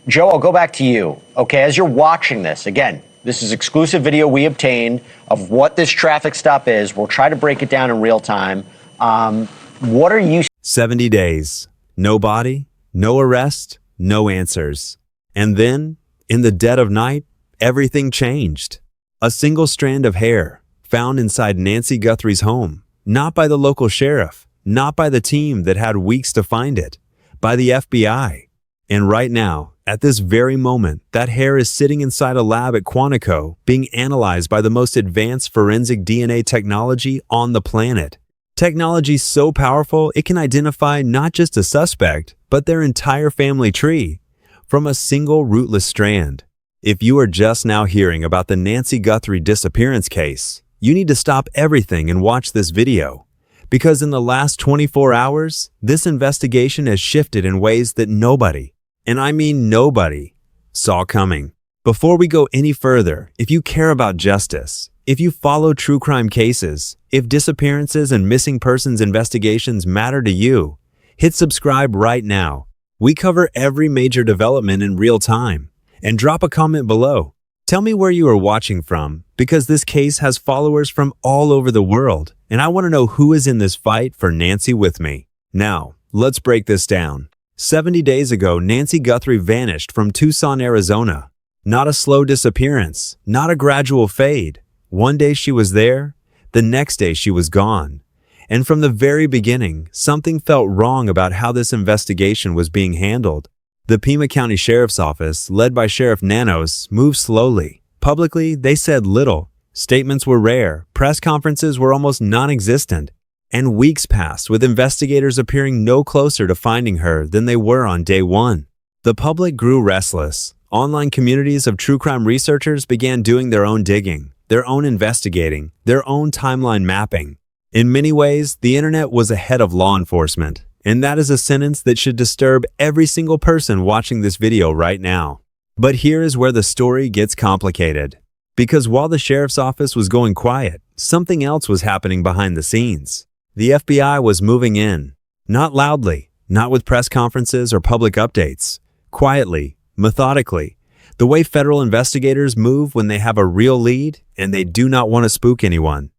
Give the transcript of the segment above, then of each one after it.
Joe, I'll go back to you. Okay, as you're watching this, again, this is exclusive video we obtained of what this traffic stop is. We'll try to break it down in real time. What are you... 70 days. No body, no arrest, no answers. And then, in the dead of night, everything changed. A single strand of hair found inside Nancy Guthrie's home, not by the local sheriff, not by the team that had weeks to find it, by the FBI. And right now, at this very moment, that hair is sitting inside a lab at Quantico, being analyzed by the most advanced forensic DNA technology on the planet. Technology so powerful, it can identify not just a suspect, but their entire family tree from a single rootless strand. If you are just now hearing about the Nancy Guthrie disappearance case, you need to stop everything and watch this video. Because in the last 24 hours, this investigation has shifted in ways that nobody, and I mean nobody, saw coming. Before we go any further, if you care about justice, if you follow true crime cases, if disappearances and missing persons investigations matter to you, hit subscribe right now. We cover every major development in real time. And drop a comment below. Tell me where you are watching from, because this case has followers from all over the world, and I want to know who is in this fight for Nancy with me. Now, let's break this down. 70 days ago, Nancy Guthrie vanished from Tucson, Arizona. Not a slow disappearance, not a gradual fade. One day she was there, the next day she was gone. And from the very beginning, something felt wrong about how this investigation was being handled. The Pima County Sheriff's Office, led by Sheriff Nanos, moved slowly. Publicly, they said little. Statements were rare, press conferences were almost non-existent, and weeks passed with investigators appearing no closer to finding her than they were on day one. The public grew restless. Online communities of true crime researchers began doing their own digging, their own investigating, their own timeline mapping. In many ways, the internet was ahead of law enforcement. And that is a sentence that should disturb every single person watching this video right now. But here is where the story gets complicated. Because while the sheriff's office was going quiet, something else was happening behind the scenes. The FBI was moving in. Not loudly, not with press conferences or public updates. Quietly, methodically. The way federal investigators move when they have a real lead and they do not want to spook anyone.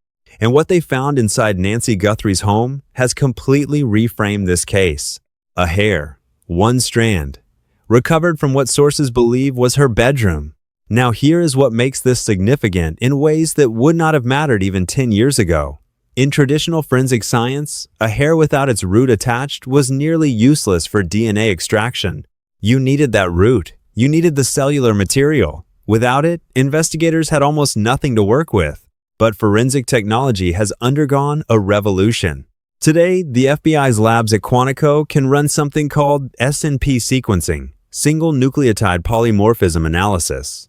And what they found inside Nancy Guthrie's home has completely reframed this case. A hair, one strand, recovered from what sources believe was her bedroom. Now here is what makes this significant in ways that would not have mattered even 10 years ago. In traditional forensic science, a hair without its root attached was nearly useless for DNA extraction. You needed that root. You needed the cellular material. Without it, investigators had almost nothing to work with. But forensic technology has undergone a revolution. Today, the FBI's labs at Quantico can run something called SNP sequencing, single nucleotide polymorphism analysis.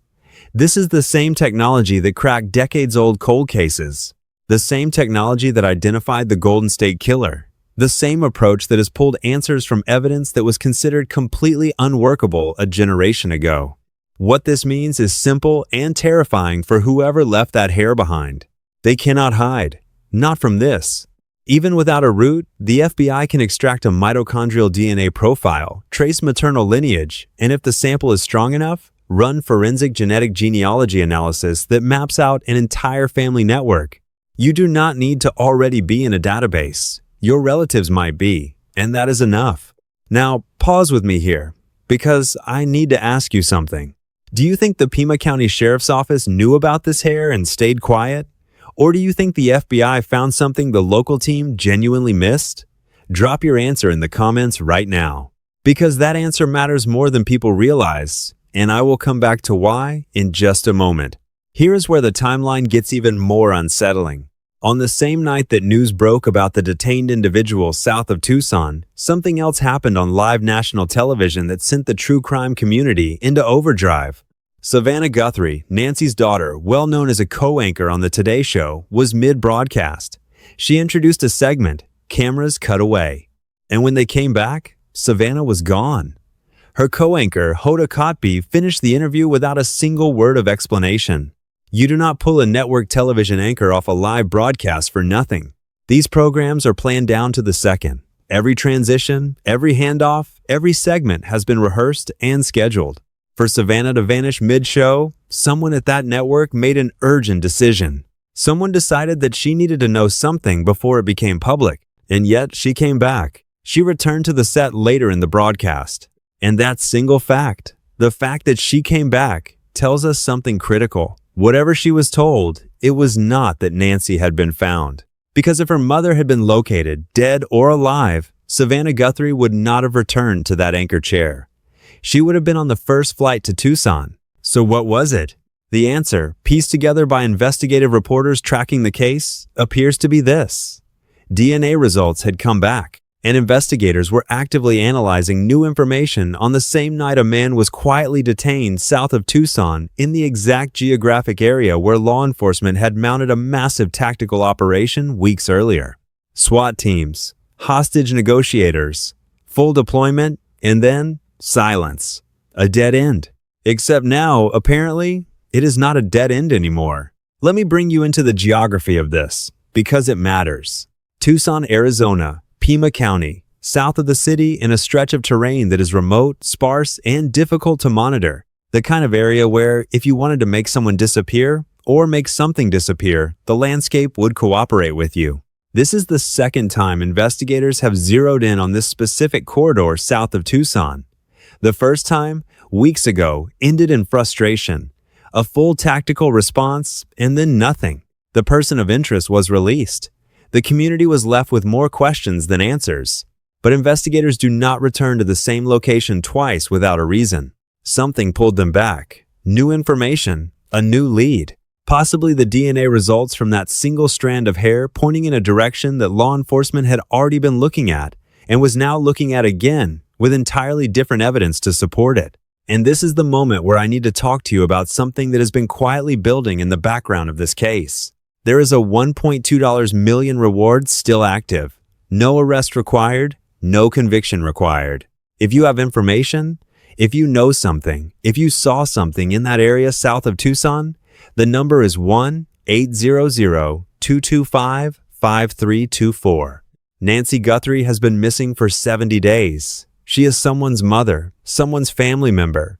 This is the same technology that cracked decades-old cold cases, the same technology that identified the Golden State Killer, the same approach that has pulled answers from evidence that was considered completely unworkable a generation ago. What this means is simple and terrifying for whoever left that hair behind. They cannot hide. Not from this. Even without a root, the FBI can extract a mitochondrial DNA profile, trace maternal lineage, and if the sample is strong enough, run forensic genetic genealogy analysis that maps out an entire family network. You do not need to already be in a database. Your relatives might be, and that is enough. Now, pause with me here, because I need to ask you something. Do you think the Pima County Sheriff's Office knew about this hair and stayed quiet? Or do you think the FBI found something the local team genuinely missed? Drop your answer in the comments right now, because that answer matters more than people realize, and I will come back to why in just a moment. Here is where the timeline gets even more unsettling. On the same night that news broke about the detained individual south of Tucson, something else happened on live national television that sent the true crime community into overdrive. Savannah Guthrie, Nancy's daughter, well known as a co-anchor on the Today Show, was mid-broadcast. She introduced a segment, Cameras Cut Away. And when they came back, Savannah was gone. Her co-anchor, Hoda Kotb, finished the interview without a single word of explanation. You do not pull a network television anchor off a live broadcast for nothing. These programs are planned down to the second. Every transition, every handoff, Every segment has been rehearsed and scheduled. For Savannah to vanish mid-show, someone at that network made an urgent decision. Someone decided that she needed to know something before it became public, and yet she came back. She returned to the set later in the broadcast. And that single fact, the fact that she came back, tells us something critical. Whatever she was told, it was not that Nancy had been found. Because if her mother had been located, dead or alive, Savannah Guthrie would not have returned to that anchor chair. She would have been on the first flight to Tucson. So what was it? The answer, pieced together by investigative reporters tracking the case, appears to be this. DNA results had come back, and investigators were actively analyzing new information on the same night a man was quietly detained south of Tucson in the exact geographic area where law enforcement had mounted a massive tactical operation weeks earlier. SWAT teams, hostage negotiators, full deployment, and then silence. A dead end. Except now, apparently, it is not a dead end anymore. Let me bring you into the geography of this, because it matters. Tucson, Arizona, Pima County, south of the city in a stretch of terrain that is remote, sparse, and difficult to monitor. The kind of area where, if you wanted to make someone disappear, or make something disappear, the landscape would cooperate with you. This is the second time investigators have zeroed in on this specific corridor south of Tucson. The first time, weeks ago, ended in frustration. A full tactical response, and then nothing. The person of interest was released. The community was left with more questions than answers. But investigators do not return to the same location twice without a reason. Something pulled them back. New information, a new lead. Possibly the DNA results from that single strand of hair pointing in a direction that law enforcement had already been looking at and was now looking at again with entirely different evidence to support it. And this is the moment where I need to talk to you about something that has been quietly building in the background of this case. There is a $1.2 million reward still active. No arrest required, no conviction required. If you have information, if you know something, if you saw something in that area south of Tucson, the number is 1-800-225-5324. Nancy Guthrie has been missing for 70 days. She is someone's mother, someone's family member,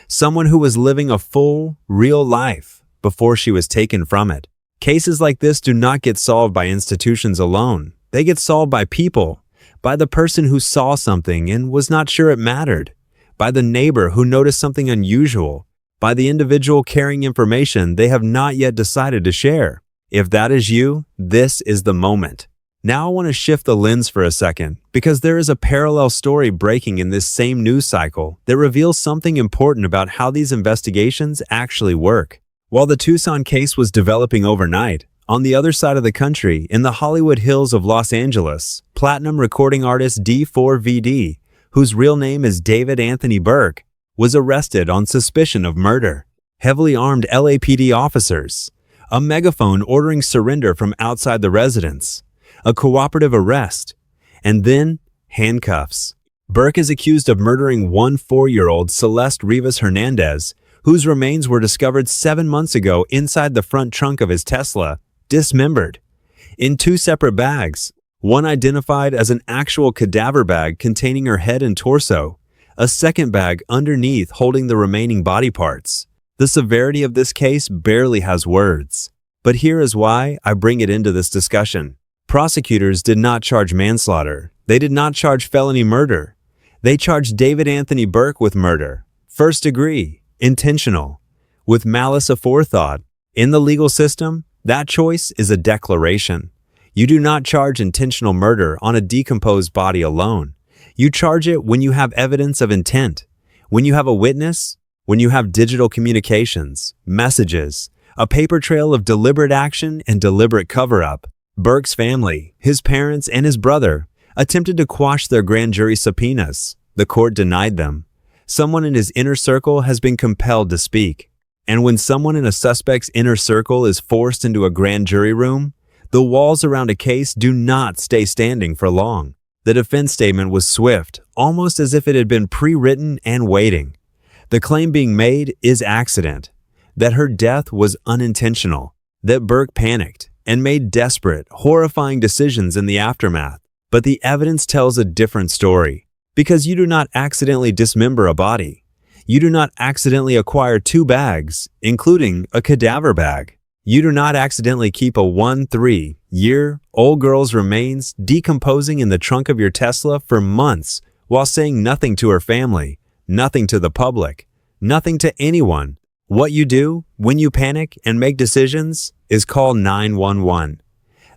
someone who was living a full, real life before she was taken from it. Cases like this do not get solved by institutions alone. They get solved by people, by the person who saw something and was not sure it mattered, by the neighbor who noticed something unusual, by the individual carrying information they have not yet decided to share. If that is you, this is the moment. Now I want to shift the lens for a second, because there is a parallel story breaking in this same news cycle that reveals something important about how these investigations actually work. While the Tucson case was developing overnight, on the other side of the country, in the Hollywood Hills of Los Angeles, platinum recording artist D4VD, whose real name is David Anthony Burke, was arrested on suspicion of murder. Heavily armed LAPD officers, a megaphone ordering surrender from outside the residence, a cooperative arrest, and then handcuffs. Burke is accused of murdering 4-year-old Celeste Rivas Hernandez, whose remains were discovered 7 months ago inside the front trunk of his Tesla, dismembered, in 2 separate bags, one identified as an actual cadaver bag containing her head and torso, a second bag underneath holding the remaining body parts. The severity of this case barely has words. But here is why I bring it into this discussion. Prosecutors did not charge manslaughter. They did not charge felony murder. They charged David Anthony Burke with murder, first degree, intentional, with malice aforethought. In the legal system, that choice is a declaration. You do not charge intentional murder on a decomposed body alone. You charge it when you have evidence of intent, when you have a witness, when you have digital communications, messages, a paper trail of deliberate action and deliberate cover-up. Burke's family, his parents, and his brother attempted to quash their grand jury subpoenas. The court denied them. Someone in his inner circle has been compelled to speak. And when someone in a suspect's inner circle is forced into a grand jury room, the walls around a case do not stay standing for long. The defense statement was swift, almost as if it had been pre-written and waiting. The claim being made is accident, that her death was unintentional, that Burke panicked and made desperate, horrifying decisions in the aftermath. But the evidence tells a different story. Because you do not accidentally dismember a body. You do not accidentally acquire 2 bags, including a cadaver bag. You do not accidentally keep a 1-3-year-old girl's remains decomposing in the trunk of your Tesla for months while saying nothing to her family, nothing to the public, nothing to anyone. What you do when you panic and make decisions is call 911.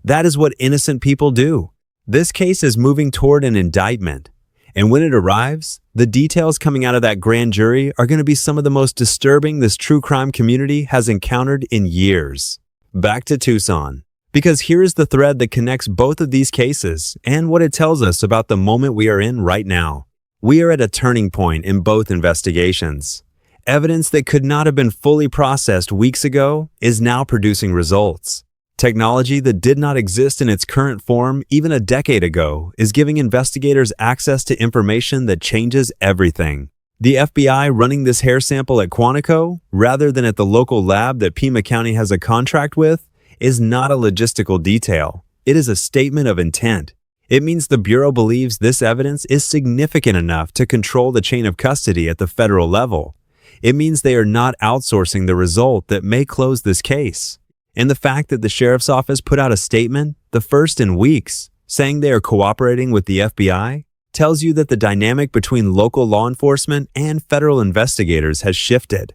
That is what innocent people do. This case is moving toward an indictment. And when it arrives, the details coming out of that grand jury are going to be some of the most disturbing this true crime community has encountered in years. Back to Tucson. Because here is the thread that connects both of these cases and what it tells us about the moment we are in right now. We are at a turning point in both investigations. Evidence that could not have been fully processed weeks ago is now producing results. Technology that did not exist in its current form even a decade ago is giving investigators access to information that changes everything. The FBI running this hair sample at Quantico, rather than at the local lab that Pima County has a contract with, is not a logistical detail. It is a statement of intent. It means the Bureau believes this evidence is significant enough to control the chain of custody at the federal level. It means they are not outsourcing the result that may close this case. And the fact that the sheriff's office put out a statement, the first in weeks, saying they are cooperating with the FBI, tells you that the dynamic between local law enforcement and federal investigators has shifted.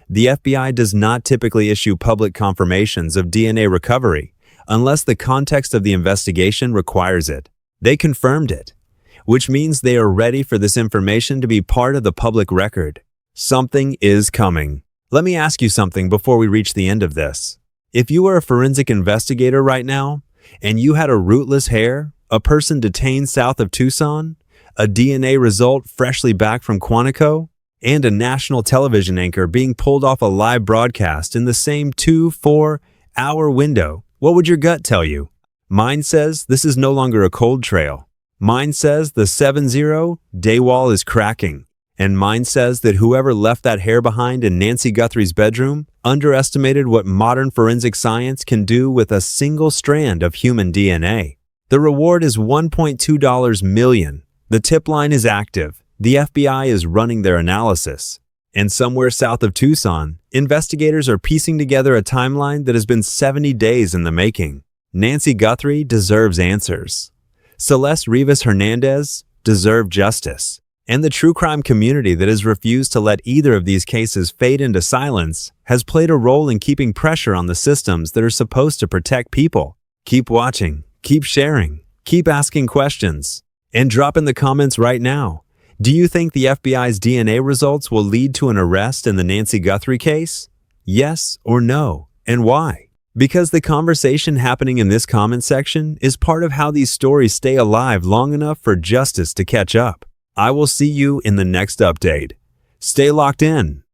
The FBI does not typically issue public confirmations of DNA recovery unless the context of the investigation requires it. They confirmed it, which means they are ready for this information to be part of the public record. Something is coming. Let me ask you something before we reach the end of this. If you were a forensic investigator right now, and you had a rootless hair, a person detained south of Tucson, a DNA result freshly back from Quantico, and a national television anchor being pulled off a live broadcast in the same 2-4 hour window, what would your gut tell you? Mine says this is no longer a cold trail. Mine says the 7-0 day wall is cracking. And mine says that whoever left that hair behind in Nancy Guthrie's bedroom underestimated what modern forensic science can do with a single strand of human DNA. The reward is $1.2 million. The tip line is active. The FBI is running their analysis. And somewhere south of Tucson, investigators are piecing together a timeline that has been 70 days in the making. Nancy Guthrie deserves answers. Celeste Rivas Hernandez deserves justice. And the true crime community that has refused to let either of these cases fade into silence has played a role in keeping pressure on the systems that are supposed to protect people. Keep watching, keep sharing, keep asking questions, and drop in the comments right now. Do you think the FBI's DNA results will lead to an arrest in the Nancy Guthrie case? Yes or no, and why? Because the conversation happening in this comment section is part of how these stories stay alive long enough for justice to catch up. I will see you in the next update. Stay locked in.